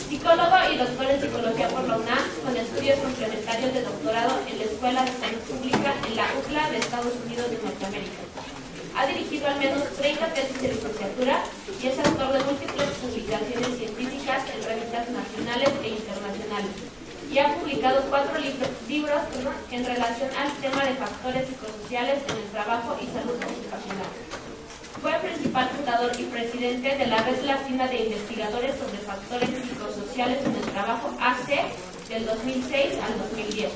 psicólogo y doctor en psicología por la UNAM, con estudios complementarios de doctorado en la Escuela de Salud Pública en la UCLA de Estados Unidos de Norteamérica. Ha dirigido al menos 30 tesis de licenciatura y es autor de múltiples publicaciones científicas en revistas nacionales e internacionales. Y ha publicado 4 libros en relación al tema de factores psicosociales en el trabajo y salud ocupacional. Fue el principal fundador y presidente de la Red Latina de Investigadores sobre Factores Psicosociales en el Trabajo, AC, del 2006 al 2010.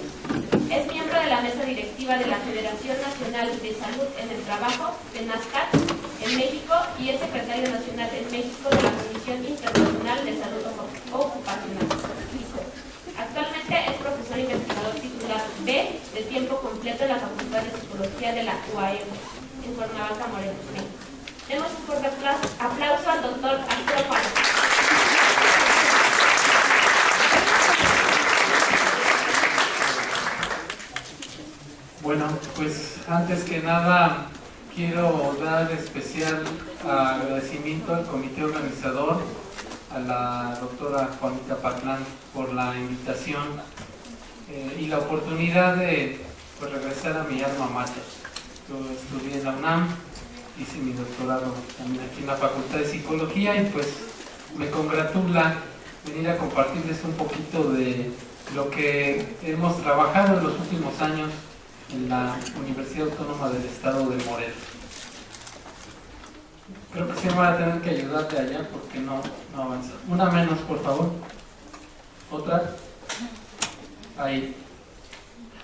Es miembro de la mesa directiva de la Federación Nacional de Salud en el Trabajo, FENASCAT, en México, y es secretario nacional en México de la Comisión Internacional de Salud Ocupacional. Actualmente es profesor investigador titular B de tiempo completo en la Facultad de Psicología de la UAM, en Cuernavaca, Morelos, México. Demos un fuerte aplauso al doctor Arturo Juárez. Bueno, pues antes que nada quiero dar especial agradecimiento al comité organizador, a la doctora Juanita Patlán por la invitación y la oportunidad de regresar a mi alma mater. Yo estudié en la UNAM, hice mi doctorado también aquí en la Facultad de Psicología y pues me congratula venir a compartirles un poquito de lo que hemos trabajado en los últimos años en la Universidad Autónoma del Estado de Morelos. Creo que sí me van a tener que ayudarte allá porque no avanza. Una menos, por favor. Otra. Ahí.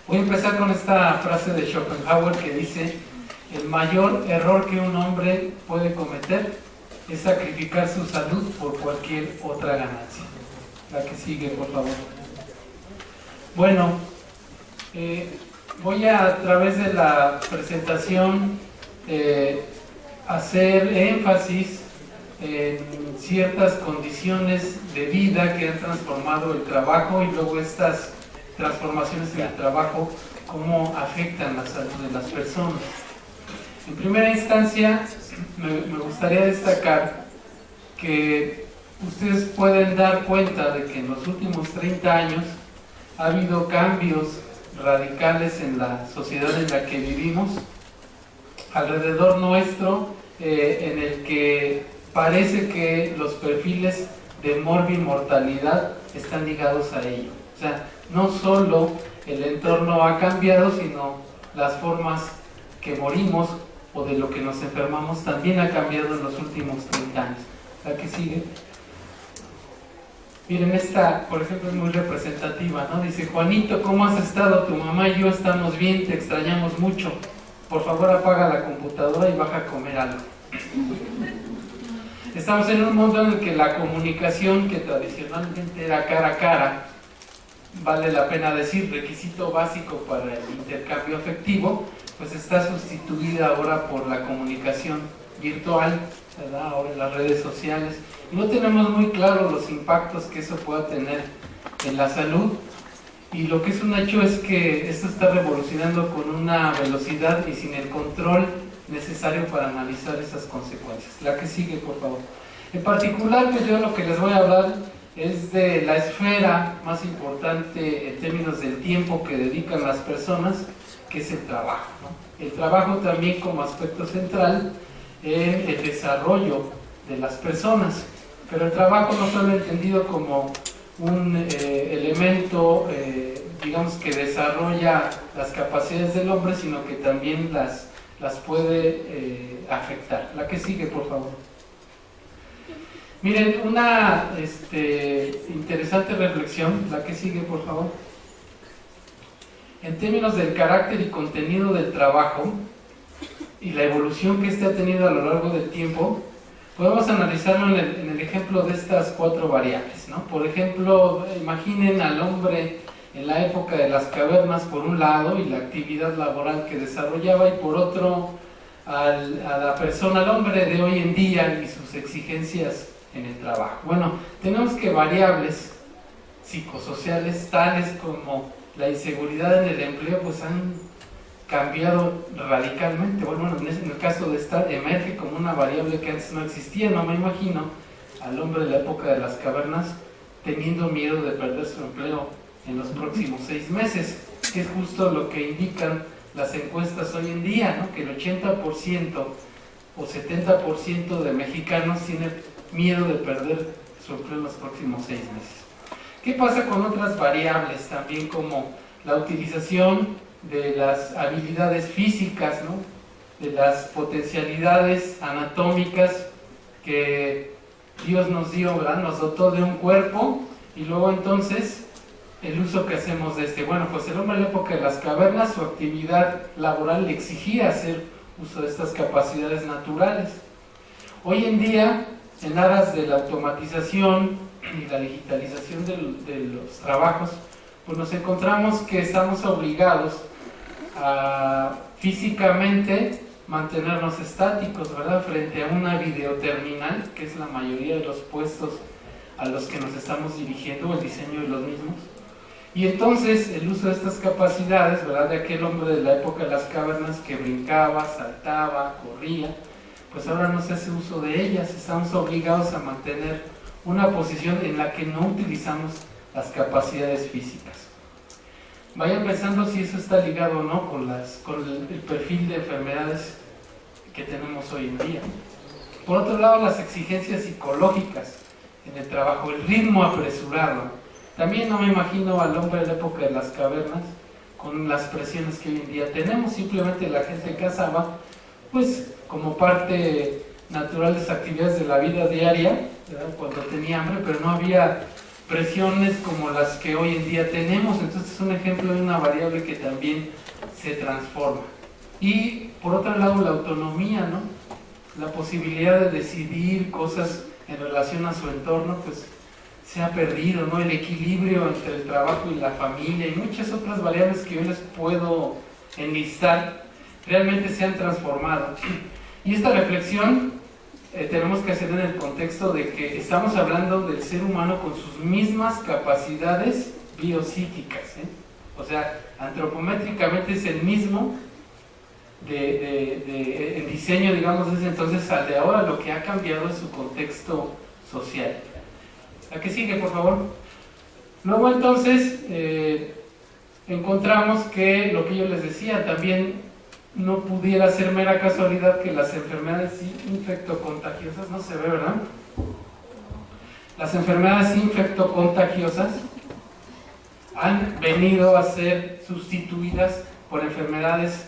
Voy a empezar con esta frase de Schopenhauer que dice: el mayor error que un hombre puede cometer es sacrificar su salud por cualquier otra ganancia. La que sigue, por favor. Bueno, voy a través de la presentación hacer énfasis en ciertas condiciones de vida que han transformado el trabajo y luego estas transformaciones en el trabajo, cómo afectan la salud de las personas. En primera instancia, me gustaría destacar que ustedes pueden dar cuenta de que en los últimos 30 años ha habido cambios radicales en la sociedad en la que vivimos, alrededor nuestro, en el que parece que los perfiles de morbimortalidad están ligados a ello. O sea, no solo el entorno ha cambiado, sino las formas que morimos o de lo que nos enfermamos también ha cambiado en los últimos 30 años. La que sigue. Miren, esta, por ejemplo, es muy representativa, ¿no? Dice: Juanito, ¿cómo has estado? Tu mamá y yo estamos bien, te extrañamos mucho. Por favor, apaga la computadora y baja a comer algo. Estamos en un mundo en el que la comunicación, que tradicionalmente era cara a cara, vale la pena decir, requisito básico para el intercambio afectivo, pues está sustituida ahora por la comunicación virtual, ¿verdad? Ahora en las redes sociales. Y no tenemos muy claro los impactos que eso pueda tener en la salud. Y lo que es un hecho es que esto está revolucionando con una velocidad y sin el control necesario para analizar esas consecuencias. La que sigue, por favor. En particular, pues yo lo que les voy a hablar es de la esfera más importante en términos del tiempo que dedican las personas, que es el trabajo, ¿no? El trabajo también como aspecto central en el desarrollo de las personas, pero el trabajo no solo entendido como un elemento, digamos, que desarrolla las capacidades del hombre, sino que también las puede afectar. La que sigue, por favor. Miren, una interesante reflexión, la que sigue, por favor. En términos del carácter y contenido del trabajo y la evolución que éste ha tenido a lo largo del tiempo, podemos analizarlo en el ejemplo de estas 4 variables, ¿no? Por ejemplo, imaginen al hombre en la época de las cavernas por un lado y la actividad laboral que desarrollaba, y por otro a la persona, al hombre de hoy en día y sus exigencias en el trabajo. Bueno, tenemos que variables psicosociales tales como la inseguridad en el empleo pues han cambiado radicalmente. Bueno, en el caso de esta emerge como una variable que antes no existía. No me imagino al hombre de la época de las cavernas teniendo miedo de perder su empleo en los próximos 6 meses, que es justo lo que indican las encuestas hoy en día, ¿no? Que el 80% o 70% de mexicanos tienen miedo de perder su empleo en los próximos 6 meses. ¿Qué pasa con otras variables también, como la utilización de las habilidades físicas, ¿no? De las potencialidades anatómicas que Dios nos dio, ¿verdad? Nos dotó de un cuerpo, y luego entonces el uso que hacemos de este? Bueno, pues el hombre en la época de las cavernas, su actividad laboral le exigía hacer uso de estas capacidades naturales. Hoy en día, en aras de la automatización y la digitalización de los trabajos, pues nos encontramos que estamos obligados a físicamente mantenernos estáticos, ¿verdad? Frente a una videoterminal, que es la mayoría de los puestos a los que nos estamos dirigiendo, el diseño de los mismos. Y entonces el uso de estas capacidades, ¿verdad?, de aquel hombre de la época de las cavernas que brincaba, saltaba, corría, pues ahora no se hace uso de ellas. Estamos obligados a mantener una posición en la que no utilizamos las capacidades físicas. Vayan pensando si eso está ligado o no con el perfil de enfermedades que tenemos hoy en día. Por otro lado, las exigencias psicológicas en el trabajo, el ritmo apresurado. También no me imagino al hombre de la época de las cavernas con las presiones que hoy en día tenemos. Simplemente la gente cazaba, pues como parte natural de las actividades de la vida diaria, ¿verdad?, cuando tenía hambre, pero no había presiones como las que hoy en día tenemos. Entonces es un ejemplo de una variable que también se transforma. Y por otro lado, la autonomía, ¿no? La posibilidad de decidir cosas en relación a su entorno, pues se ha perdido, ¿no? El equilibrio entre el trabajo y la familia y muchas otras variables que yo les puedo enlistar, realmente se han transformado. Y esta reflexión tenemos que hacer en el contexto de que estamos hablando del ser humano con sus mismas capacidades biopsíquicas, ¿eh? O sea, antropométricamente es el mismo el diseño, digamos, desde entonces al de ahora. Lo que ha cambiado es su contexto social. ¿La que sigue, por favor? Luego entonces encontramos que lo que yo les decía también no pudiera ser mera casualidad que las enfermedades infectocontagiosas, no se ve, ¿verdad? Las enfermedades infectocontagiosas han venido a ser sustituidas por enfermedades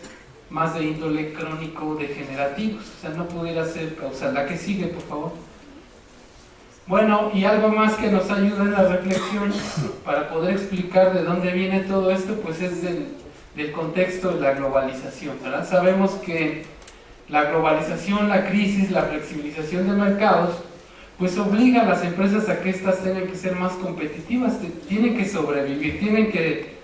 más de índole crónico degenerativos. O sea, no pudiera ser causal. La que sigue, por favor. Bueno, y algo más que nos ayuda en la reflexión para poder explicar de dónde viene todo esto, pues es del contexto de la globalización, ¿verdad? Sabemos que la globalización, la crisis, la flexibilización de mercados, pues obliga a las empresas a que éstas tengan que ser más competitivas, tienen que sobrevivir, tienen que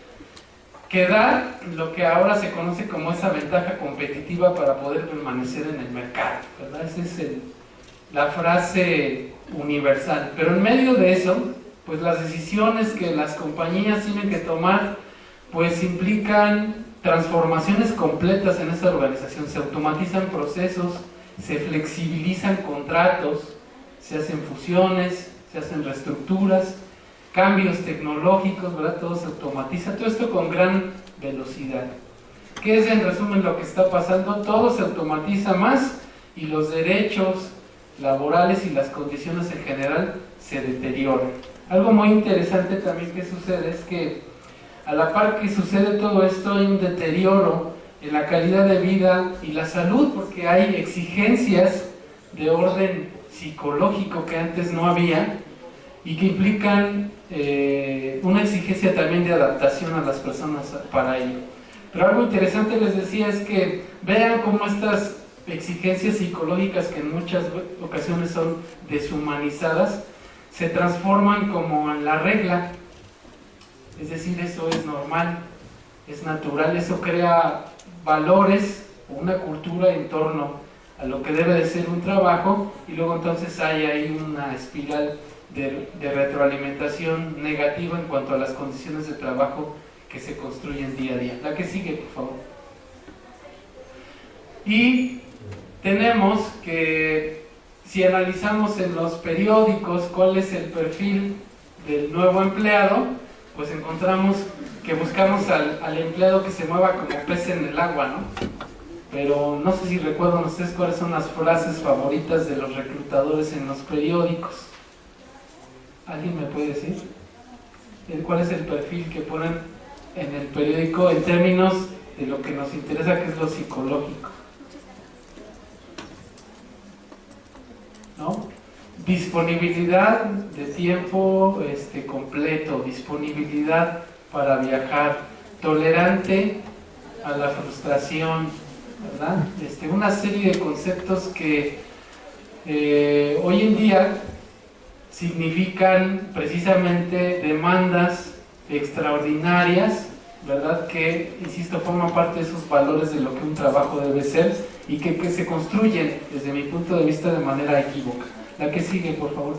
dar lo que ahora se conoce como esa ventaja competitiva para poder permanecer en el mercado, ¿verdad? Esa es la frase universal. Pero en medio de eso, pues las decisiones que las compañías tienen que tomar, pues implican transformaciones completas en esa organización. Se automatizan procesos, se flexibilizan contratos, se hacen fusiones, se hacen reestructuras, cambios tecnológicos, ¿verdad? Todo se automatiza, todo esto con gran velocidad. ¿Qué es en resumen lo que está pasando? Todo se automatiza más y los derechos laborales y las condiciones en general se deterioran. Algo muy interesante también que sucede es que a la par que sucede todo esto, hay un deterioro en la calidad de vida y la salud, porque hay exigencias de orden psicológico que antes no había y que implican una exigencia también de adaptación a las personas para ello. Pero algo interesante, les decía, es que vean cómo estas exigencias psicológicas, que en muchas ocasiones son deshumanizadas, se transforman como en la regla. Es decir, eso es normal, es natural, eso crea valores o una cultura en torno a lo que debe de ser un trabajo, y luego entonces hay ahí una espiral de retroalimentación negativa en cuanto a las condiciones de trabajo que se construyen día a día. La que sigue, por favor. Y tenemos que, si analizamos en los periódicos cuál es el perfil del nuevo empleado, pues encontramos que buscamos al empleado que se mueva como pez en el agua, ¿no? Pero no sé si recuerdan ustedes cuáles son las frases favoritas de los reclutadores en los periódicos. ¿Alguien me puede decir? ¿Cuál es el perfil que ponen en el periódico en términos de lo que nos interesa, que es lo psicológico? ¿No? Disponibilidad de tiempo completo, disponibilidad para viajar, tolerante a la frustración, ¿verdad? Una serie de conceptos que hoy en día significan precisamente demandas extraordinarias, ¿verdad? Que, insisto, forman parte de esos valores de lo que un trabajo debe ser y que se construyen, desde mi punto de vista, de manera equívoca. La que sigue, por favor.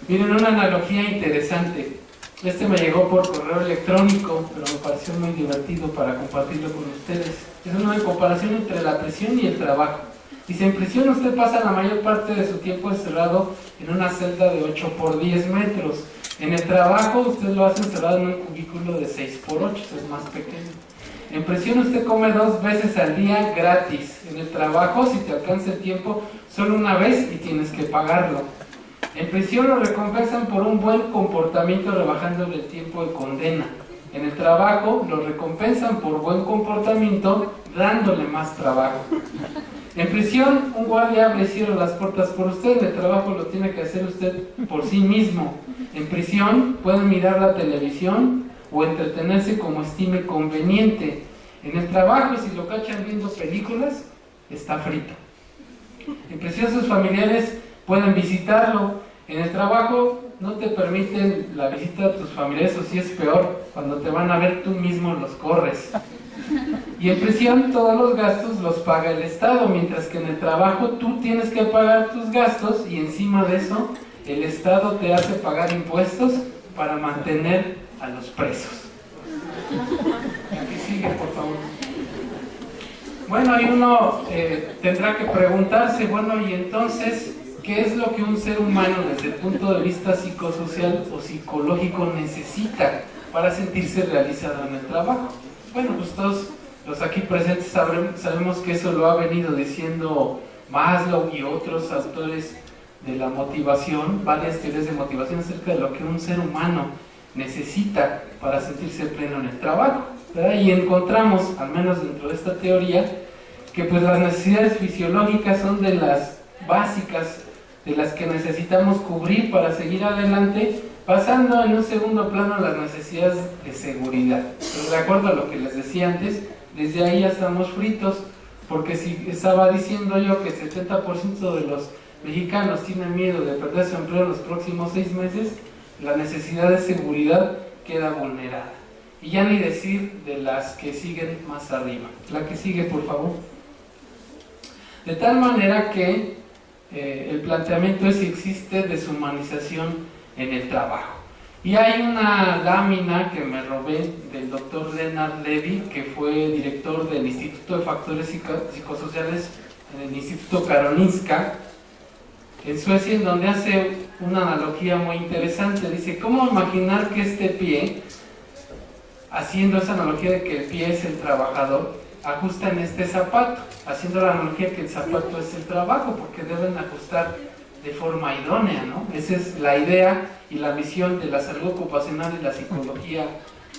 Miren, una analogía interesante. Me llegó por correo electrónico, pero me pareció muy divertido para compartirlo con ustedes. Es una comparación entre la prisión y el trabajo. Dice, en prisión usted pasa la mayor parte de su tiempo encerrado en una celda de 8 por 10 metros. En el trabajo usted lo hace encerrado en un cubículo de 6 por 8, es más pequeño. En prisión usted come 2 veces al día gratis. En el trabajo, si te alcanza el tiempo, solo una vez y tienes que pagarlo. En prisión lo recompensan por un buen comportamiento rebajándole el tiempo de condena. En el trabajo lo recompensan por buen comportamiento dándole más trabajo. En prisión un guardia abre y cierra las puertas por usted. En el trabajo lo tiene que hacer usted por sí mismo. En prisión pueden mirar la televisión o entretenerse como estime conveniente. En el trabajo, si lo cachan viendo películas, está frito. En prisión sus familiares pueden visitarlo. En el trabajo no te permiten la visita a tus familiares, o si es peor, cuando te van a ver tú mismo los corres. Y en prisión todos los gastos los paga el Estado, mientras que en el trabajo tú tienes que pagar tus gastos y encima de eso el Estado te hace pagar impuestos para mantener a los presos. Aquí sigue, por favor. Bueno, y uno tendrá que preguntarse, bueno, y entonces, ¿qué es lo que un ser humano desde el punto de vista psicosocial o psicológico necesita para sentirse realizado en el trabajo? Bueno, pues todos los aquí presentes sabemos que eso lo ha venido diciendo Maslow y otros autores de la motivación, varias teorías de motivación acerca de lo que un ser humano necesita para sentirse pleno en el trabajo, ¿verdad? Y encontramos, al menos dentro de esta teoría, que pues las necesidades fisiológicas son de las básicas, de las que necesitamos cubrir para seguir adelante, pasando en un segundo plano las necesidades de seguridad. Pero de acuerdo a lo que les decía antes, desde ahí ya estamos fritos, porque si estaba diciendo yo que el 70% de los mexicanos tienen miedo de perder su empleo en los próximos 6 meses, la necesidad de seguridad queda vulnerada. Y ya ni decir de las que siguen más arriba. La que sigue, por favor. De tal manera que el planteamiento es si existe deshumanización en el trabajo. Y hay una lámina que me robé del doctor Leonard Levy, que fue director del Instituto de Factores Psicosociales en el Instituto Karolinska en Suecia, en donde hace una analogía muy interesante. Dice, ¿cómo imaginar que este pie, haciendo esa analogía de que el pie es el trabajador, ajusta en este zapato, haciendo la analogía que el zapato es el trabajo, porque deben ajustar de forma idónea, ¿no? Esa es la idea y la visión de la salud ocupacional y la psicología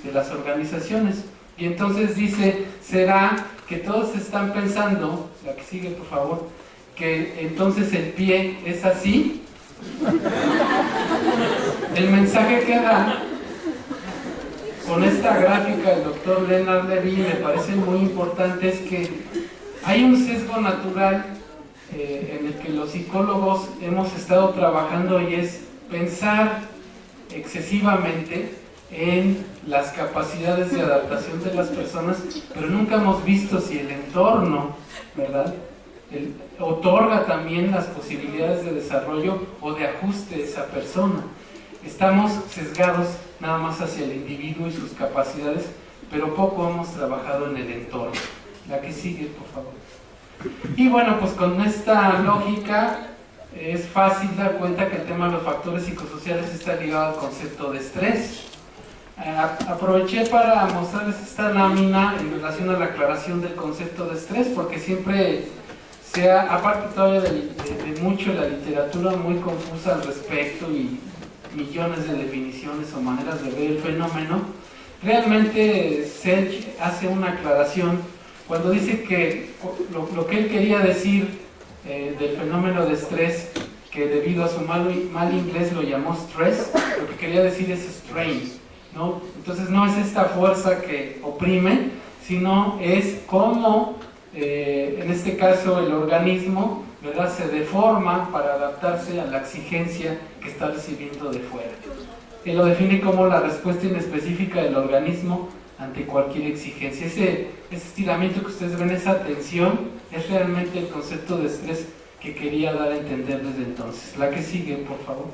de las organizaciones. Y entonces dice, ¿será que todos están pensando, la que sigue por favor, que entonces el pie es así? El mensaje que da con esta gráfica el doctor Leonard Levy me parece muy importante, es que hay un sesgo natural en el que los psicólogos hemos estado trabajando, y es pensar excesivamente en las capacidades de adaptación de las personas, pero nunca hemos visto si el entorno, ¿verdad?, otorga también las posibilidades de desarrollo o de ajuste de esa persona. Estamos sesgados nada más hacia el individuo y sus capacidades, pero poco hemos trabajado en el entorno. La que sigue, por favor. Y bueno, pues con esta lógica es fácil dar cuenta que el tema de los factores psicosociales está ligado al concepto de estrés. Aproveché para mostrarles esta lámina en relación a la aclaración del concepto de estrés, porque siempre aparte todavía de mucho la literatura muy confusa al respecto y millones de definiciones o maneras de ver el fenómeno, realmente Selch hace una aclaración cuando dice que lo que él quería decir del fenómeno de estrés, que debido a su mal inglés lo llamó stress, lo que quería decir es strain, ¿no? Entonces no es esta fuerza que oprime, sino es cómo en este caso el organismo, ¿verdad?, se deforma para adaptarse a la exigencia que está recibiendo de fuera. Él lo define como la respuesta inespecífica del organismo ante cualquier exigencia. Ese estiramiento que ustedes ven, esa tensión, es realmente el concepto de estrés que quería dar a entender desde entonces. La que sigue, por favor.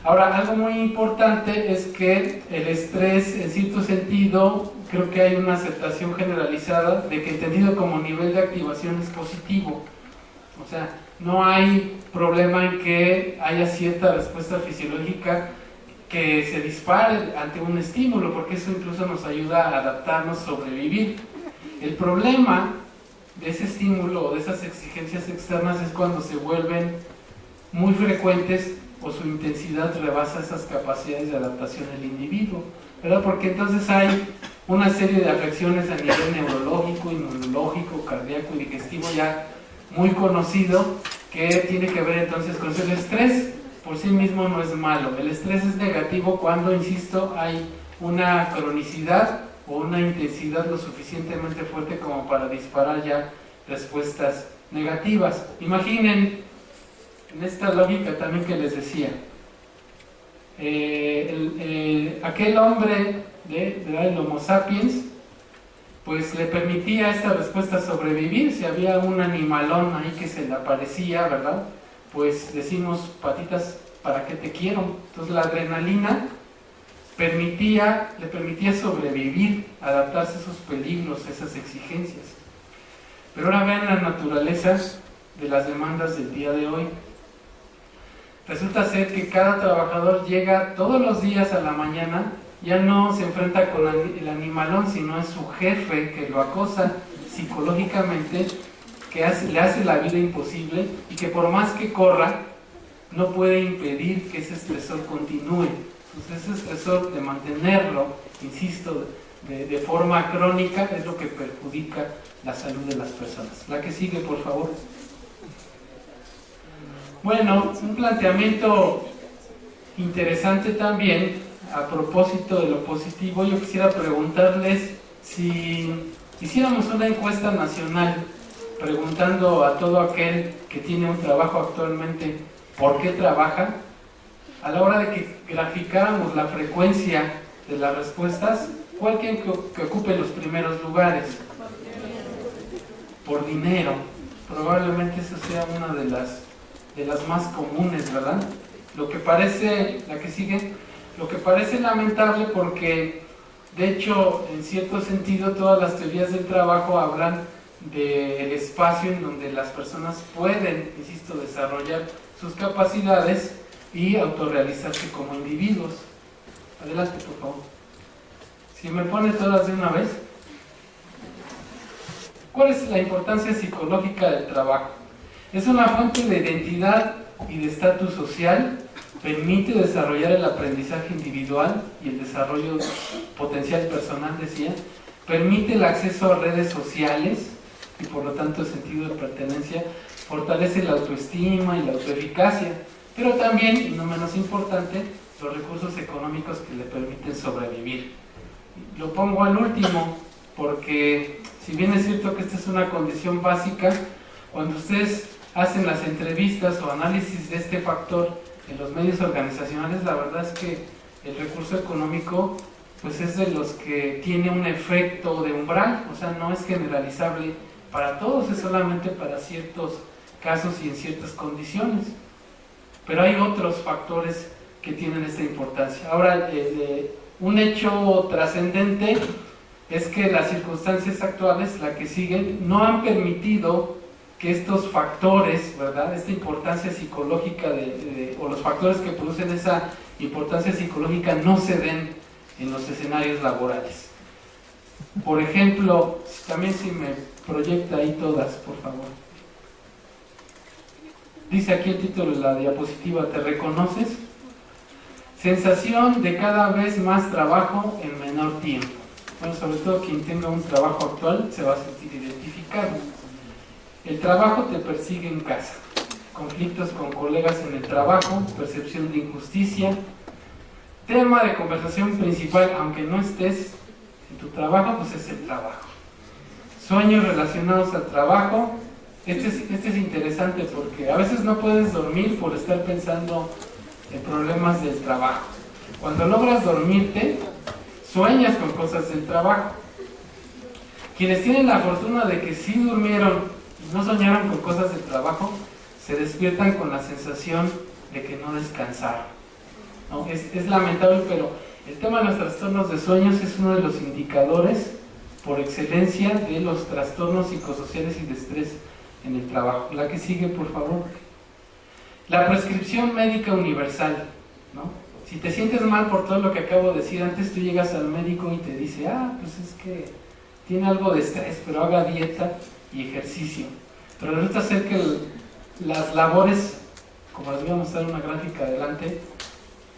Ahora, algo muy importante es que el estrés, en cierto sentido, creo que hay una aceptación generalizada de que entendido como nivel de activación es positivo. O sea, no hay problema en que haya cierta respuesta fisiológica que se dispare ante un estímulo, porque eso incluso nos ayuda a adaptarnos, sobrevivir. El problema de ese estímulo o de esas exigencias externas es cuando se vuelven muy frecuentes o su intensidad rebasa esas capacidades de adaptación del individuo, ¿verdad? Porque entonces hay una serie de afecciones a nivel neurológico, inmunológico, cardíaco y digestivo ya muy conocido, que tiene que ver entonces con el estrés. Por sí mismo no es malo. El estrés es negativo cuando, insisto, hay una cronicidad o una intensidad lo suficientemente fuerte como para disparar ya respuestas negativas. Imaginen en esta lógica también que les decía, aquel hombre del Homo sapiens, pues le permitía a esta respuesta sobrevivir. Si había un animalón ahí que se le aparecía, ¿verdad?, pues decimos, patitas, ¿para qué te quiero? Entonces la adrenalina le permitía sobrevivir, adaptarse a esos peligros, a esas exigencias. Pero ahora vean la naturaleza de las demandas del día de hoy. Resulta ser que cada trabajador llega todos los días a la mañana, ya no se enfrenta con el animalón, sino es su jefe que lo acosa psicológicamente, que le hace la vida imposible y que por más que corra, no puede impedir que ese estresor continúe. Entonces ese estresor de mantenerlo, insisto, de forma crónica, es lo que perjudica la salud de las personas. La que sigue, por favor. Bueno, un planteamiento interesante también, a propósito de lo positivo, yo quisiera preguntarles si hiciéramos una encuesta nacional preguntando a todo aquel que tiene un trabajo actualmente por qué trabaja, a la hora de que graficáramos la frecuencia de las respuestas, ¿cuál quieren que ocupe los primeros lugares? Por dinero. Probablemente eso sea una de las más comunes, ¿verdad? Lo que parece, la que sigue, lo que parece lamentable porque, de hecho, en cierto sentido, todas las teorías del trabajo hablan del espacio en donde las personas pueden, insisto, desarrollar sus capacidades y autorrealizarse como individuos. Adelante, por favor. Si me pone todas de una vez. ¿Cuál es la importancia psicológica del trabajo? Es una fuente de identidad y de estatus social, permite desarrollar el aprendizaje individual y el desarrollo potencial personal, decía, permite el acceso a redes sociales y por lo tanto el sentido de pertenencia, fortalece la autoestima y la autoeficacia, pero también, y no menos importante, los recursos económicos que le permiten sobrevivir. Lo pongo al último porque si bien es cierto que esta es una condición básica, cuando ustedes hacen las entrevistas o análisis de este factor en los medios organizacionales, la verdad es que el recurso económico pues es de los que tiene un efecto de umbral, o sea, no es generalizable para todos, es solamente para ciertos casos y en ciertas condiciones. Pero hay otros factores que tienen esta importancia. Ahora, un hecho trascendente es que las circunstancias actuales, la que siguen, no han permitido que estos factores, ¿verdad?, esta importancia psicológica o los factores que producen esa importancia psicológica no se den en los escenarios laborales. Por ejemplo, también si me proyecta ahí todas, por favor. Dice aquí el título de la diapositiva, ¿te reconoces? Sensación de cada vez más trabajo en menor tiempo. Bueno, sobre todo quien tenga un trabajo actual se va a sentir identificado. El trabajo te persigue en casa. Conflictos con colegas en el trabajo, percepción de injusticia. Tema de conversación principal, aunque no estés en tu trabajo, pues es el trabajo. Sueños relacionados al trabajo. Este es interesante porque a veces no puedes dormir por estar pensando en problemas del trabajo. Cuando logras dormirte, sueñas con cosas del trabajo. Quienes tienen la fortuna de que sí durmieron y no soñaron con cosas del trabajo, se despiertan con la sensación de que no descansaron, ¿no? Es lamentable, pero el tema de los trastornos de sueños es uno de los indicadores por excelencia de los trastornos psicosociales y de estrés en el trabajo. La que sigue, por favor. La prescripción médica universal, ¿no? Si te sientes mal por todo lo que acabo de decir antes, tú llegas al médico y te dice, pues es que tiene algo de estrés, pero haga dieta y ejercicio. Pero resulta ser que las labores, como les voy a mostrar una gráfica adelante,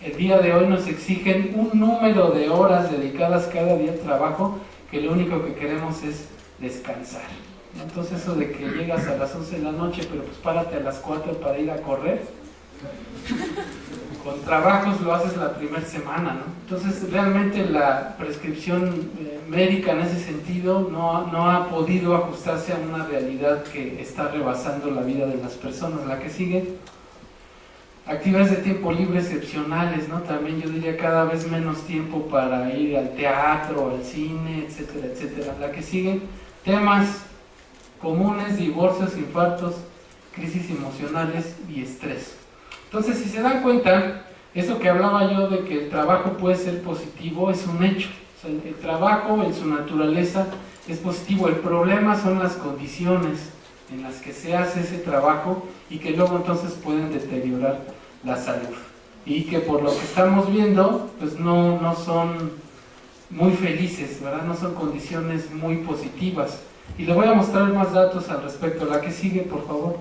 el día de hoy nos exigen un número de horas dedicadas cada día al trabajo, que lo único que queremos es descansar. Entonces eso de que llegas a las 11 de la noche, pero pues párate a las 4 para ir a correr, con trabajos lo haces la primera semana, ¿no? Entonces realmente la prescripción médica en ese sentido no ha podido ajustarse a una realidad que está rebasando la vida de las personas. La que sigue. Actividades de tiempo libre excepcionales, ¿no? También yo diría cada vez menos tiempo para ir al teatro, al cine, etcétera, etcétera. La que sigue. Temas comunes: divorcios, infartos, crisis emocionales y estrés. Entonces, si se dan cuenta, eso que hablaba yo de que el trabajo puede ser positivo es un hecho. O sea, el trabajo en su naturaleza es positivo. El problema son las condiciones en las que se hace ese trabajo y que luego entonces pueden deteriorar la salud. Y que por lo que estamos viendo, pues no son muy felices, ¿verdad? No son condiciones muy positivas. Y le voy a mostrar más datos al respecto. La que sigue, por favor.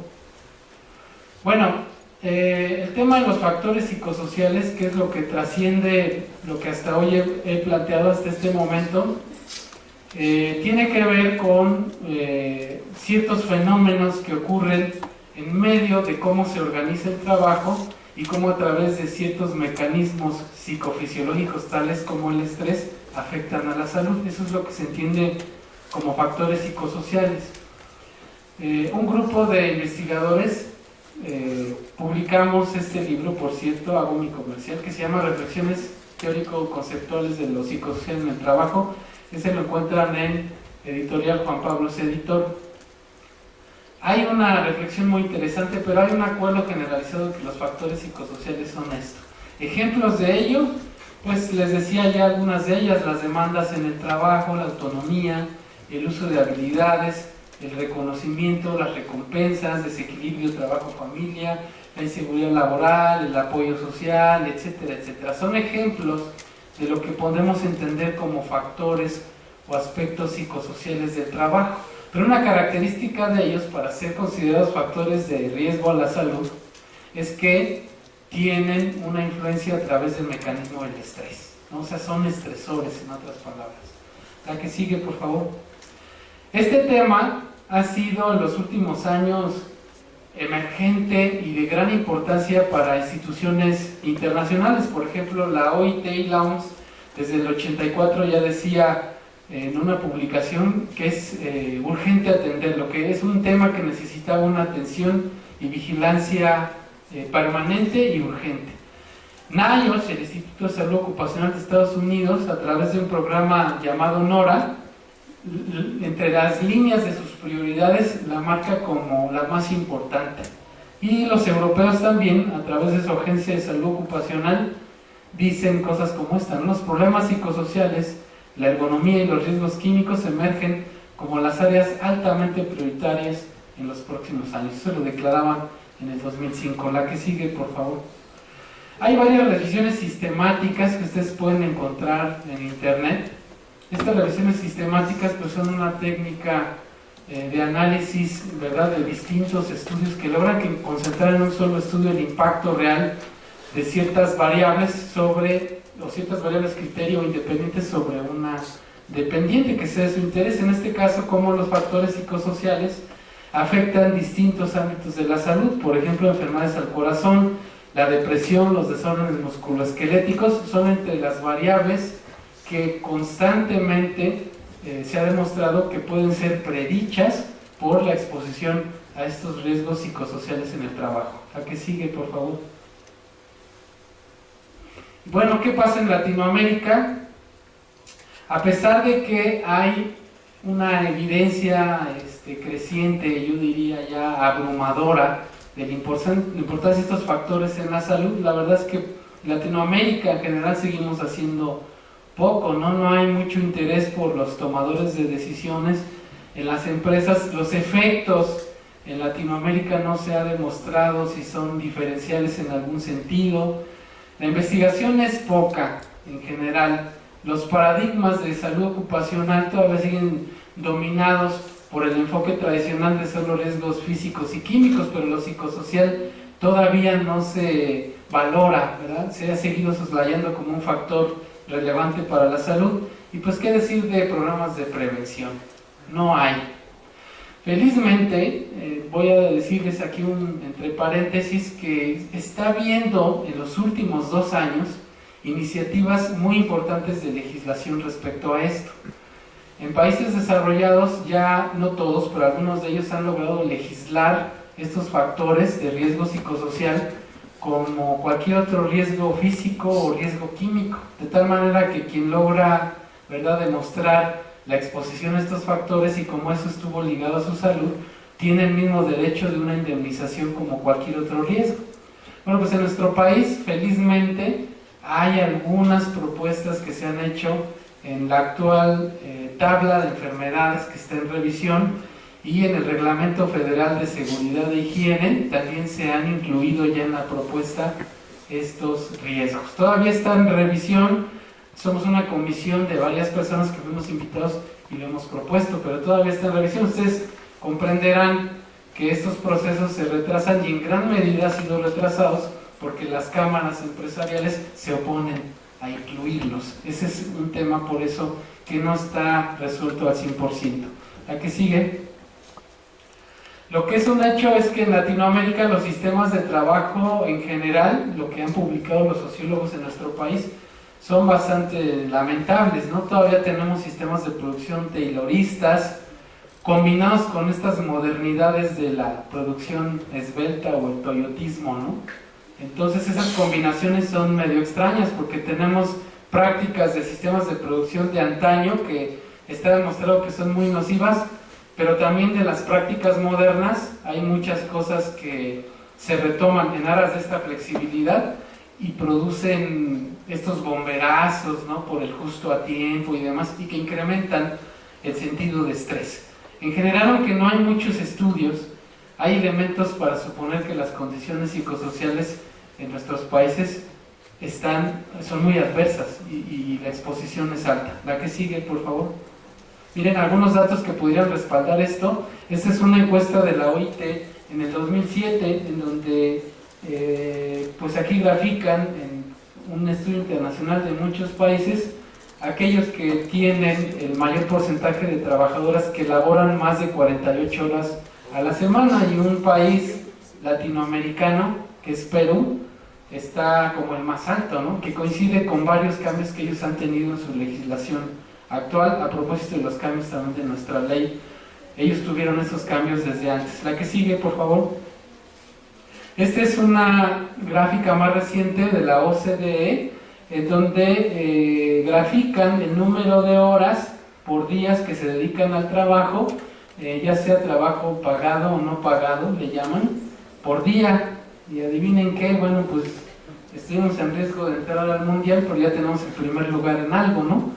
Bueno, el tema de los factores psicosociales, que es lo que trasciende lo que hasta hoy he planteado hasta este momento, tiene que ver con ciertos fenómenos que ocurren en medio de cómo se organiza el trabajo y cómo a través de ciertos mecanismos psicofisiológicos tales como el estrés afectan a la salud. Eso es lo que se entiende como factores psicosociales. Un grupo de investigadores publicamos este libro, por cierto, hago mi comercial, que se llama Reflexiones teórico-conceptuales de lo psicosocial en el trabajo. Ese lo encuentran en Editorial Juan Pablo Editor. Hay una reflexión muy interesante, pero hay un acuerdo generalizado de que los factores psicosociales son esto. Ejemplos de ello, pues les decía ya algunas de ellas: las demandas en el trabajo, la autonomía, el uso de habilidades, el reconocimiento, las recompensas, desequilibrio trabajo-familia, la inseguridad laboral, el apoyo social, etcétera, etcétera. Son ejemplos de lo que podemos entender como factores o aspectos psicosociales del trabajo. Pero una característica de ellos, para ser considerados factores de riesgo a la salud, es que tienen una influencia a través del mecanismo del estrés, ¿no? O sea, son estresores, en otras palabras. La que sigue, por favor. Este tema ha sido en los últimos años emergente y de gran importancia para instituciones internacionales. Por ejemplo, la OIT y la OMS desde el 84 ya decía en una publicación que es urgente atenderlo, que es un tema que necesitaba una atención y vigilancia permanente y urgente. NIOSH, el Instituto de Salud Ocupacional de Estados Unidos, a través de un programa llamado NORA, entre las líneas de sus prioridades la marca como la más importante. Y los europeos también, a través de su Agencia de Salud Ocupacional, dicen cosas como esta, ¿no? Los problemas psicosociales, la ergonomía y los riesgos químicos emergen como las áreas altamente prioritarias en los próximos años. Eso lo declaraban en el 2005. La que sigue, por favor. Hay varias revisiones sistemáticas que ustedes pueden encontrar en internet. Estas revisiones sistemáticas pues son una técnica de análisis, ¿verdad?, de distintos estudios que logran concentrar en un solo estudio el impacto real de ciertas variables o ciertas variables criterio independientes sobre una dependiente que sea de su interés. En este caso, cómo los factores psicosociales afectan distintos ámbitos de la salud, por ejemplo, enfermedades al corazón, la depresión, los desórdenes musculoesqueléticos, son entre las variables que constantemente se ha demostrado que pueden ser predichas por la exposición a estos riesgos psicosociales en el trabajo. ¿A qué sigue, por favor? Bueno, ¿qué pasa en Latinoamérica? A pesar de que hay una evidencia creciente, yo diría ya abrumadora, de la importancia de estos factores en la salud, la verdad es que en Latinoamérica en general seguimos haciendo poco, ¿no? No hay mucho interés por los tomadores de decisiones en las empresas. Los efectos en Latinoamérica no se ha demostrado si son diferenciales en algún sentido. La investigación es poca en general. Los paradigmas de salud ocupacional todavía siguen dominados por el enfoque tradicional de solo riesgos físicos y químicos, pero lo psicosocial todavía no se valora, ¿verdad? Se ha seguido soslayando como un factor relevante para la salud. Y pues qué decir de programas de prevención, no hay. Felizmente, voy a decirles aquí entre paréntesis que está habiendo en los últimos 2 años iniciativas muy importantes de legislación respecto a esto. En países desarrollados, ya no todos, pero algunos de ellos han logrado legislar estos factores de riesgo psicosocial como cualquier otro riesgo físico o riesgo químico, de tal manera que quien logra, ¿verdad?, demostrar la exposición a estos factores y como eso estuvo ligado a su salud, tiene el mismo derecho de una indemnización como cualquier otro riesgo. Bueno, pues en nuestro país, felizmente, hay algunas propuestas que se han hecho en la actual tabla de enfermedades que está en revisión, y en el Reglamento Federal de Seguridad e Higiene también se han incluido ya en la propuesta estos riesgos. Todavía está en revisión, somos una comisión de varias personas que fuimos invitados y lo hemos propuesto, pero todavía está en revisión. Ustedes comprenderán que estos procesos se retrasan, y en gran medida han sido retrasados porque las cámaras empresariales se oponen a incluirlos. Ese es un tema por eso que no está resuelto al 100%. ¿A qué sigue? Lo que es un hecho es que en Latinoamérica los sistemas de trabajo en general, lo que han publicado los sociólogos en nuestro país, son bastante lamentables, ¿no? Todavía tenemos sistemas de producción tayloristas, combinados con estas modernidades de la producción esbelta o el toyotismo, ¿no? Entonces esas combinaciones son medio extrañas porque tenemos prácticas de sistemas de producción de antaño que está demostrado que son muy nocivas, pero también de las prácticas modernas hay muchas cosas que se retoman en aras de esta flexibilidad y producen estos bomberazos, ¿no?, por el justo a tiempo y demás, y que incrementan el sentido de estrés. En general, aunque no hay muchos estudios, hay elementos para suponer que las condiciones psicosociales en nuestros países son muy adversas y la exposición es alta. La que sigue, por favor. Miren algunos datos que pudieran respaldar esto. Esta es una encuesta de la OIT en el 2007, en donde pues aquí grafican en un estudio internacional de muchos países aquellos que tienen el mayor porcentaje de trabajadoras que laboran más de 48 horas a la semana, y un país latinoamericano, que es Perú, está como el más alto, ¿no?, que coincide con varios cambios que ellos han tenido en su legislación actual. A propósito de los cambios también de nuestra ley, ellos tuvieron esos cambios desde antes. La que sigue, por favor. Esta es una gráfica más reciente de la OCDE, en donde grafican el número de horas por días que se dedican al trabajo, ya sea trabajo pagado o no pagado, le llaman, por día. Y adivinen qué, bueno, pues estuvimos en riesgo de entrar al mundial, pero ya tenemos el primer lugar en algo, ¿no?,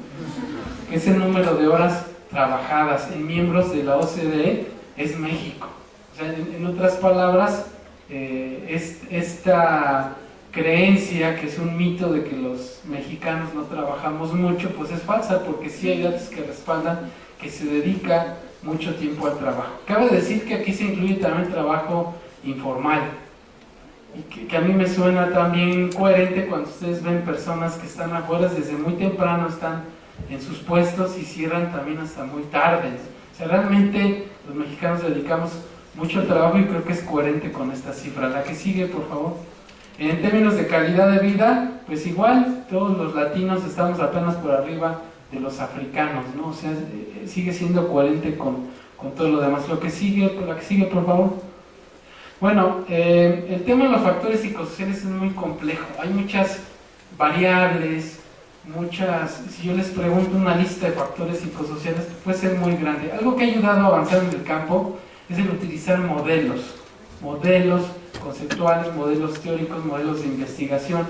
que es el número de horas trabajadas en miembros de la OCDE, es México. O sea, en otras palabras, esta creencia, que es un mito de que los mexicanos no trabajamos mucho, pues es falsa, porque sí hay datos que respaldan que se dedica mucho tiempo al trabajo. Cabe decir que aquí se incluye también trabajo informal, y que a mí me suena también coherente cuando ustedes ven personas que están afuera desde muy temprano, están en sus puestos y cierran también hasta muy tarde. O sea, realmente los mexicanos dedicamos mucho al trabajo y creo que es coherente con esta cifra. La que sigue, por favor. En términos de calidad de vida, pues igual, todos los latinos estamos apenas por arriba de los africanos, ¿no? O sea, sigue siendo coherente con todo lo demás. La que sigue, por favor. Bueno, el tema de los factores psicosociales es muy complejo. Hay muchas variables, si yo les pregunto una lista de factores psicosociales, puede ser muy grande. Algo que ha ayudado a avanzar en el campo es el utilizar modelos conceptuales, modelos teóricos, modelos de investigación,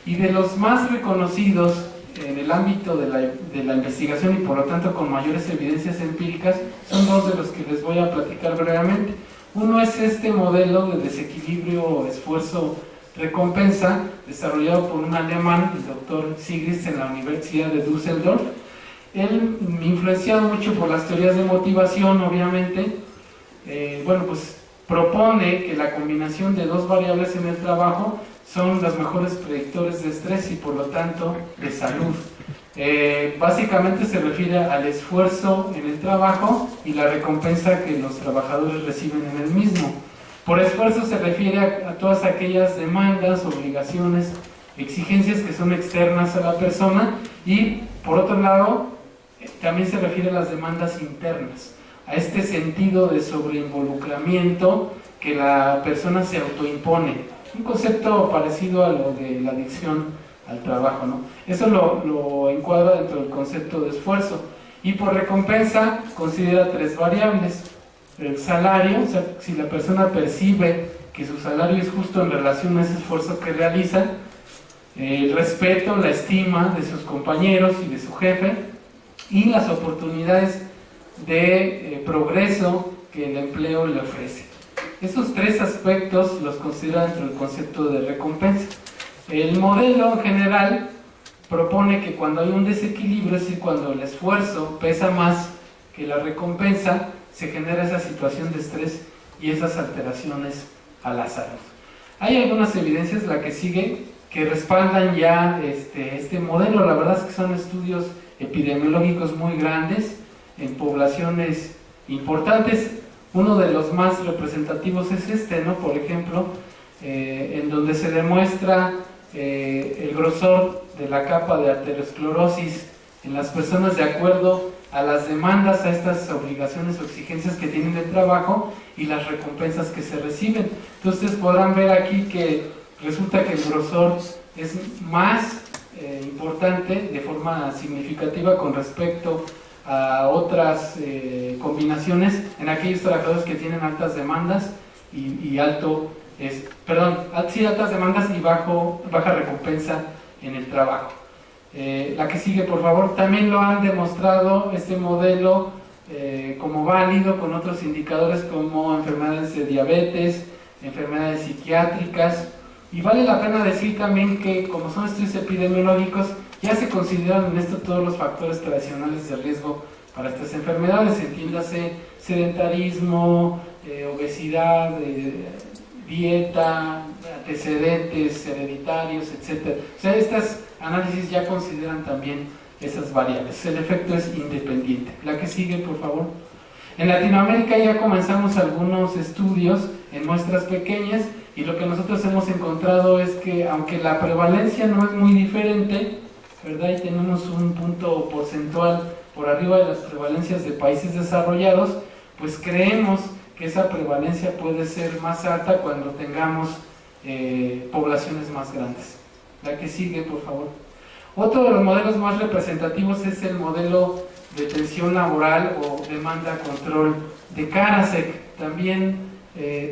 y de los más reconocidos en el ámbito de la investigación y por lo tanto con mayores evidencias empíricas son dos de los que les voy a platicar brevemente. Uno es este modelo de desequilibrio esfuerzo-recompensa desarrollado por un alemán, el doctor Sigrist, en la Universidad de Düsseldorf. Él, influenciado mucho por las teorías de motivación, obviamente, pues propone que la combinación de dos variables en el trabajo son los mejores predictores de estrés y por lo tanto de salud. Básicamente se refiere al esfuerzo en el trabajo y la recompensa que los trabajadores reciben en el mismo. Por esfuerzo se refiere a todas aquellas demandas, obligaciones, exigencias que son externas a la persona, y por otro lado también se refiere a las demandas internas, a este sentido de sobreinvolucramiento que la persona se autoimpone. Un concepto parecido a lo de la adicción al trabajo, ¿no? Eso lo encuadra dentro del concepto de esfuerzo. Y por recompensa considera tres variables: el salario, o sea, si la persona percibe que su salario es justo en relación a ese esfuerzo que realiza; el respeto, la estima de sus compañeros y de su jefe; y las oportunidades de progreso que el empleo le ofrece. Estos tres aspectos los considera dentro del concepto de recompensa. El modelo en general propone que cuando hay un desequilibrio, es decir, cuando el esfuerzo pesa más que la recompensa, se genera esa situación de estrés y esas alteraciones a la salud. Hay algunas evidencias, la que sigue, que respaldan ya este modelo. La verdad es que son estudios epidemiológicos muy grandes en poblaciones importantes. Uno de los más representativos es ¿no? Por ejemplo, en donde se demuestra el grosor de la capa de arteriosclerosis en las personas de acuerdo a las demandas, a estas obligaciones o exigencias que tienen de trabajo y las recompensas que se reciben. Entonces podrán ver aquí que resulta que el grosor es más importante de forma significativa con respecto a otras combinaciones en aquellos trabajadores que tienen altas demandas y altas demandas y baja recompensa en el trabajo. La que sigue, por favor. También lo han demostrado este modelo como válido con otros indicadores como enfermedades de diabetes, enfermedades psiquiátricas, y vale la pena decir también que como son estudios epidemiológicos, ya se consideran en esto todos los factores tradicionales de riesgo para estas enfermedades, entiéndase sedentarismo, obesidad, dieta, antecedentes hereditarios, etc. O sea, estos análisis ya consideran también esas variables. El efecto es independiente. La que sigue, por favor. En Latinoamérica ya comenzamos algunos estudios en muestras pequeñas, y lo que nosotros hemos encontrado es que aunque la prevalencia no es muy diferente, ¿verdad? Y tenemos un punto porcentual por arriba de las prevalencias de países desarrollados, pues creemos que esa prevalencia puede ser más alta cuando tengamos poblaciones más grandes. La que sigue, por favor. Otro de los modelos más representativos es el modelo de tensión laboral o demanda control de Karasek. También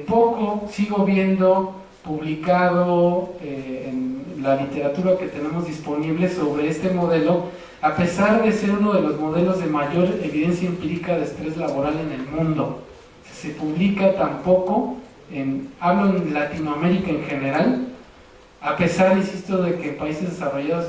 poco sigo viendo publicado en la literatura que tenemos disponible sobre este modelo, a pesar de ser uno de los modelos de mayor evidencia empírica de estrés laboral en el mundo. se publica tampoco, hablo en Latinoamérica en general, a pesar, insisto, de que en países desarrollados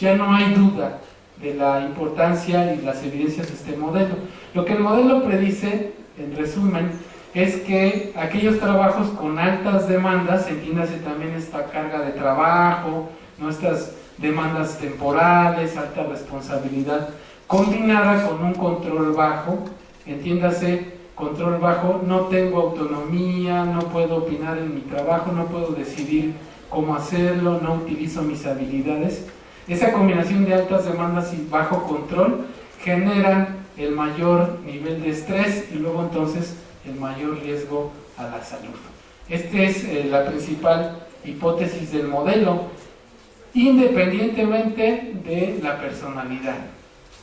ya no hay duda de la importancia y las evidencias de este modelo. Lo que el modelo predice, en resumen, es que aquellos trabajos con altas demandas, entiéndase también esta carga de trabajo, nuestras demandas temporales, alta responsabilidad, combinada con un control bajo, entiéndase, control bajo, no tengo autonomía, no puedo opinar en mi trabajo, no puedo decidir cómo hacerlo, no utilizo mis habilidades. Esa combinación de altas demandas y bajo control generan el mayor nivel de estrés y luego entonces el mayor riesgo a la salud. Esta es la principal hipótesis del modelo, independientemente de la personalidad,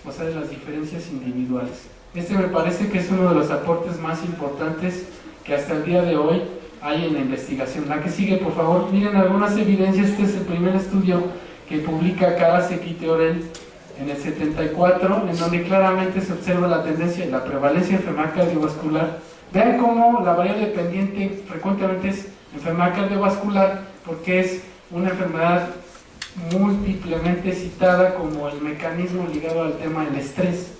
o sea, de las diferencias individuales. Este me parece que es uno de los aportes más importantes que hasta el día de hoy hay en la investigación. La que sigue, por favor. Miren algunas evidencias. Este es el primer estudio que publica Karasek y Theorel en el 74, en donde claramente se observa la tendencia y la prevalencia de enfermedad cardiovascular. Vean cómo la variable dependiente frecuentemente es enfermedad cardiovascular, porque es una enfermedad múltiplemente citada como el mecanismo ligado al tema del estrés.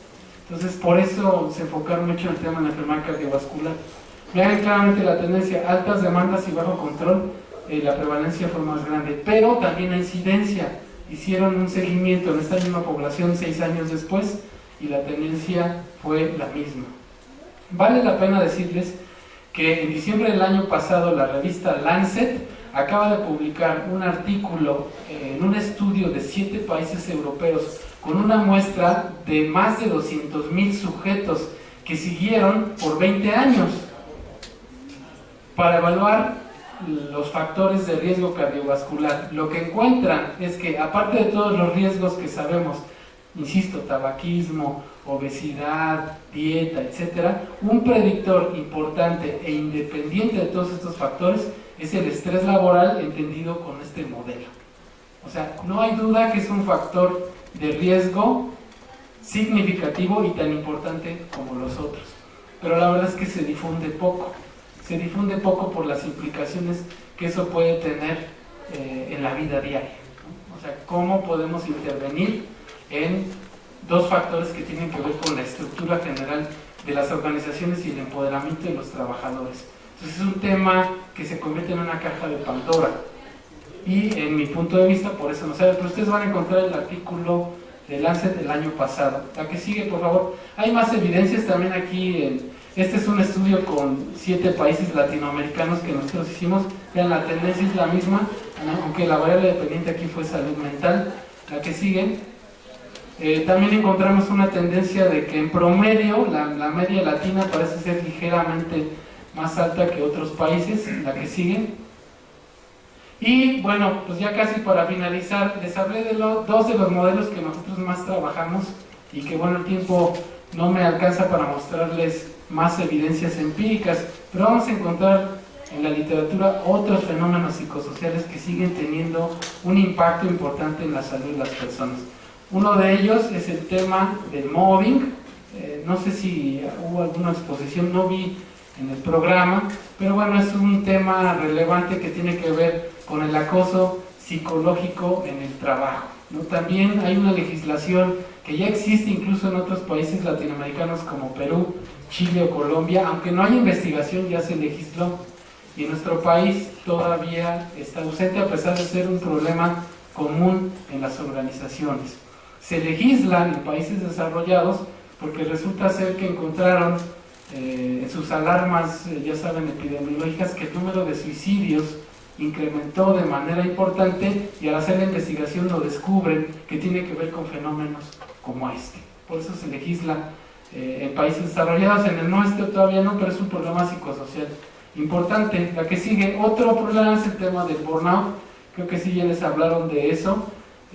Entonces, por eso se enfocaron mucho en el tema de la enfermedad cardiovascular. Vean claramente la tendencia, altas demandas y bajo control, la prevalencia fue más grande, pero también la incidencia. Hicieron un seguimiento en esta misma población 6 años después y la tendencia fue la misma. Vale la pena decirles que en diciembre del año pasado la revista Lancet acaba de publicar un artículo en un estudio de 7 países europeos con una muestra de más de 200,000 sujetos que siguieron por 20 años para evaluar los factores de riesgo cardiovascular. Lo que encuentran es que, aparte de todos los riesgos que sabemos, insisto, tabaquismo, obesidad, dieta, etcétera, un predictor importante e independiente de todos estos factores es el estrés laboral entendido con este modelo. O sea, no hay duda que es un factor de riesgo significativo y tan importante como los otros, pero la verdad es que se difunde poco por las implicaciones que eso puede tener en la vida diaria, ¿no? O sea, cómo podemos intervenir en 2 factores que tienen que ver con la estructura general de las organizaciones y el empoderamiento de los trabajadores. Entonces es un tema que se convierte en una caja de Pandora y en mi punto de vista por eso no sabe, pero ustedes van a encontrar el artículo de Lancet del año pasado. La que sigue, por favor. Hay más evidencias también aquí. Este es un estudio con 7 países latinoamericanos que nosotros hicimos. Vean, la tendencia es la misma, aunque la variable dependiente aquí fue salud mental. La que sigue. También encontramos una tendencia de que en promedio la media latina parece ser ligeramente más alta que otros países. La que sigue. Y bueno, pues ya casi para finalizar, les hablé de 2 de los modelos que nosotros más trabajamos y que bueno, el tiempo no me alcanza para mostrarles más evidencias empíricas, pero vamos a encontrar en la literatura otros fenómenos psicosociales que siguen teniendo un impacto importante en la salud de las personas. Uno de ellos es el tema del mobbing. No sé si hubo alguna exposición, no vi en el programa, pero bueno, es un tema relevante que tiene que ver con el acoso psicológico en el trabajo, ¿no? También hay una legislación que ya existe incluso en otros países latinoamericanos como Perú, Chile o Colombia, aunque no hay investigación, ya se legisló, y en nuestro país todavía está ausente a pesar de ser un problema común en las organizaciones. Se legislan en países desarrollados porque resulta ser que encontraron en sus alarmas, ya saben, epidemiológicas, que el número de suicidios incrementó de manera importante y al hacer la investigación lo descubren que tiene que ver con fenómenos como este. Por eso se legisla en países desarrollados, en el nuestro todavía no, pero es un problema psicosocial importante. La que sigue, otro problema es el tema del burnout. Creo que sí ya les hablaron de eso.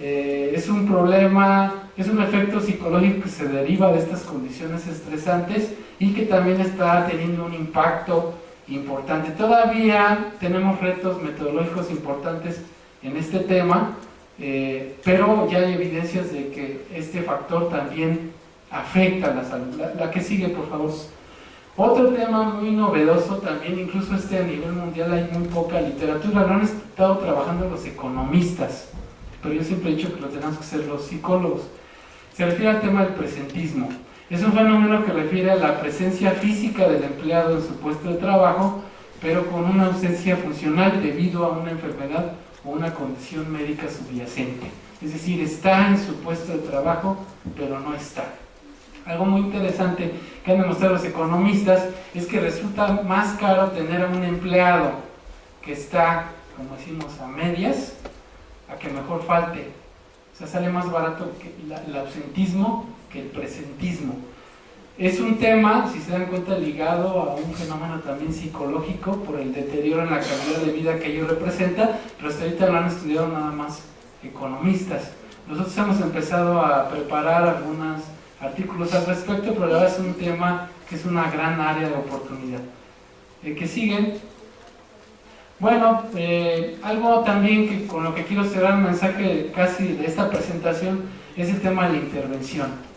Es un problema, es un efecto psicológico que se deriva de estas condiciones estresantes y que también está teniendo un impacto importante. Todavía tenemos retos metodológicos importantes en este tema, pero ya hay evidencias de que este factor también afecta a la salud. La que sigue, por favor. Otro tema muy novedoso también, incluso a nivel mundial hay muy poca literatura, lo han estado trabajando los economistas, pero yo siempre he dicho que lo tenemos que hacer los psicólogos. Se refiere al tema del presentismo. Es un fenómeno que refiere a la presencia física del empleado en su puesto de trabajo, pero con una ausencia funcional debido a una enfermedad o una condición médica subyacente. Es decir, está en su puesto de trabajo, pero no está. Algo muy interesante que han demostrado los economistas es que resulta más caro tener a un empleado que está, como decimos, a medias, a que mejor falte. O sea, sale más barato que el ausentismo que el presentismo. Es un tema, si se dan cuenta, ligado a un fenómeno también psicológico por el deterioro en la calidad de vida que ello representa, pero hasta ahorita lo han estudiado nada más economistas. Nosotros hemos empezado a preparar algunos artículos al respecto, pero la verdad es un tema que es una gran área de oportunidad. ¿Qué siguen? Bueno, algo también que con lo que quiero cerrar el mensaje casi de esta presentación es el tema de la intervención.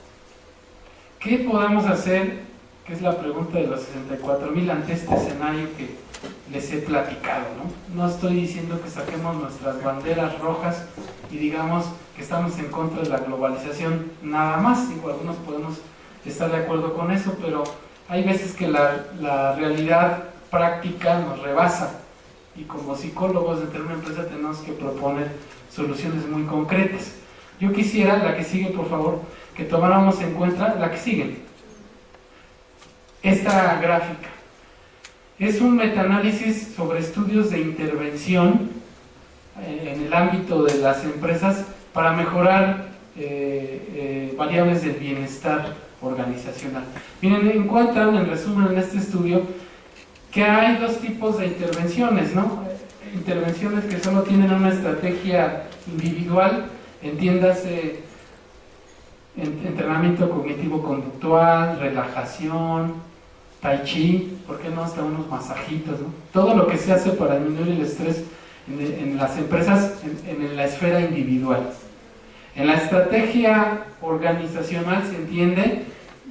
¿Qué podemos hacer? Que es la pregunta de los 64,000 ante este escenario que les he platicado, ¿no? No estoy diciendo que saquemos nuestras banderas rojas y digamos que estamos en contra de la globalización nada más. Digo, algunos podemos estar de acuerdo con eso, pero hay veces que la realidad práctica nos rebasa y como psicólogos de una empresa tenemos que proponer soluciones muy concretas. Yo quisiera, la que sigue por favor, que tomáramos en cuenta la que sigue. Esta gráfica es un metaanálisis sobre estudios de intervención en el ámbito de las empresas para mejorar variables del bienestar organizacional. Miren, encuentran en resumen en este estudio que hay dos tipos de intervenciones, ¿no? Intervenciones que solo tienen una estrategia individual, entiéndase entrenamiento cognitivo-conductual, relajación, tai chi, ¿por qué no hasta unos masajitos, ¿no? Todo lo que se hace para disminuir el estrés en las empresas en la esfera individual. En la estrategia organizacional se entiende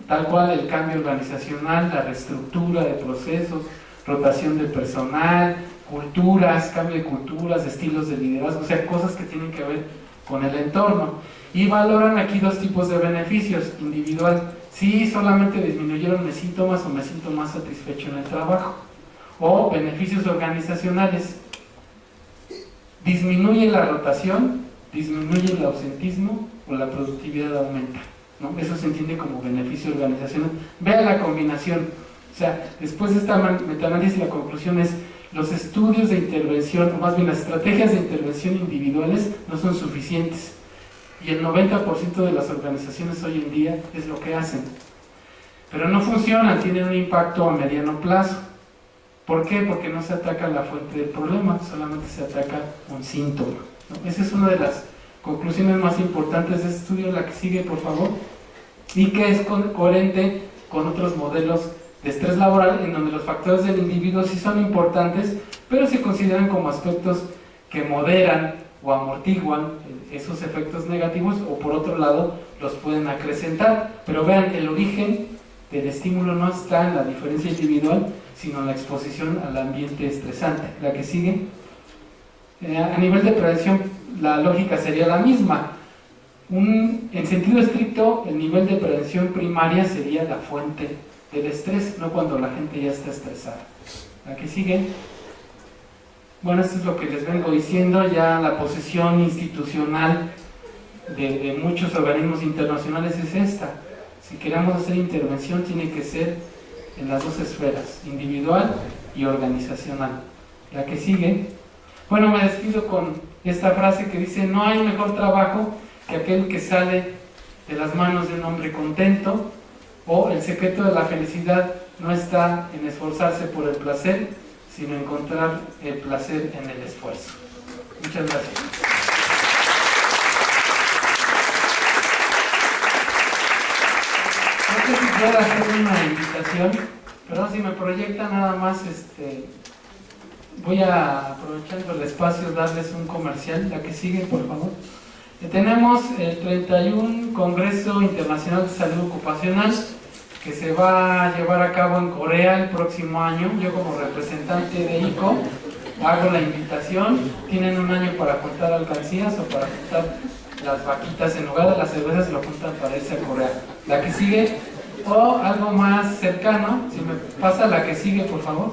tal cual el cambio organizacional, la reestructura de procesos, rotación de personal, culturas, cambio de culturas, estilos de liderazgo, o sea, cosas que tienen que ver con el entorno. Y valoran aquí dos tipos de beneficios. Individual, si solamente disminuyeron mis síntomas o me siento más satisfecho en el trabajo. O beneficios organizacionales, disminuye la rotación, disminuye el ausentismo o la productividad aumenta, ¿no? Eso se entiende como beneficio organizacional. Vean la combinación. O sea, después de esta metaanálisis, la conclusión es: los estudios de intervención, o más bien las estrategias de intervención individuales, no son suficientes. Y el 90% de las organizaciones hoy en día es lo que hacen. Pero no funcionan, tienen un impacto a mediano plazo. ¿Por qué? Porque no se ataca la fuente del problema, solamente se ataca un síntoma, ¿no? Esa es una de las conclusiones más importantes de este estudio, la que sigue, por favor, y que es coherente con otros modelos de estrés laboral, en donde los factores del individuo sí son importantes, pero se consideran como aspectos que moderan o amortiguan esos efectos negativos, o por otro lado los pueden acrecentar. Pero vean, el origen del estímulo no está en la diferencia individual, sino en la exposición al ambiente estresante. La que sigue. A nivel de prevención, la lógica sería la misma. En sentido estricto, el nivel de prevención primaria sería la fuente del estrés, no cuando la gente ya está estresada. La que sigue. Bueno, esto es lo que les vengo diciendo. Ya la posición institucional de muchos organismos internacionales es esta: si queremos hacer intervención, tiene que ser en las dos esferas, individual y organizacional. La que sigue. Bueno, me despido con esta frase que dice: no hay mejor trabajo que aquel que sale de las manos de un hombre contento, o el secreto de la felicidad no está en esforzarse por el placer, sino encontrar el placer en el esfuerzo. Muchas gracias. No sé si puedo hacer una invitación, perdón, si me proyecta nada más, voy a, aprovechando el espacio, darles un comercial. La que sigue, por favor. Tenemos el 31 Congreso Internacional de Salud Ocupacional, que se va a llevar a cabo en Corea el próximo año. Yo como representante de ICO hago la invitación. Tienen un año para juntar alcancías o para juntar las vaquitas, en lugar de las cervezas lo juntan para irse a Corea. La que sigue, o algo más cercano, si me pasa la que sigue por favor.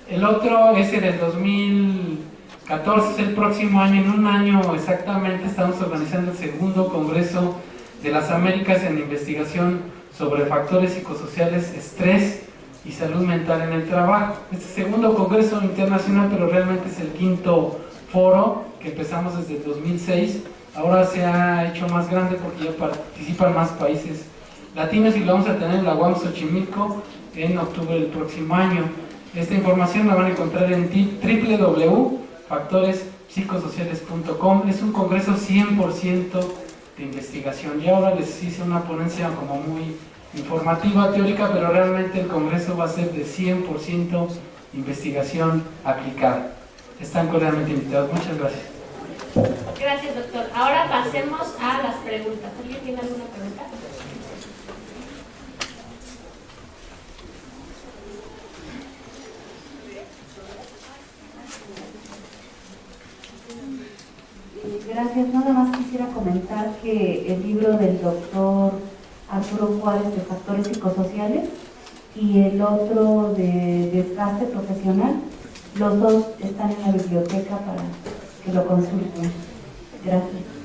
El otro es en el 2014, es el próximo año. En un año exactamente estamos organizando el segundo Congreso de las Américas en investigación sobre factores psicosociales, estrés y salud mental en el trabajo. Este segundo Congreso internacional, pero realmente es el quinto foro que empezamos desde el 2006. Ahora se ha hecho más grande porque ya participan más países latinos y lo vamos a tener en la UAM Xochimilco en octubre del próximo año. Esta información la van a encontrar en www.factorespsicosociales.com. Es un congreso 100% de investigación. Y ahora les hice una ponencia como muy informativa, teórica, pero realmente el congreso va a ser de 100% investigación aplicada. Están cordialmente invitados. Muchas gracias. Gracias, doctor. Ahora pasemos a las preguntas. ¿Alguien tiene alguna pregunta? Gracias. Nada más quisiera comentar que el libro del doctor Arturo Juárez de Factores Psicosociales y el otro de Desgaste Profesional, los dos están en la biblioteca para que lo consulten. Gracias.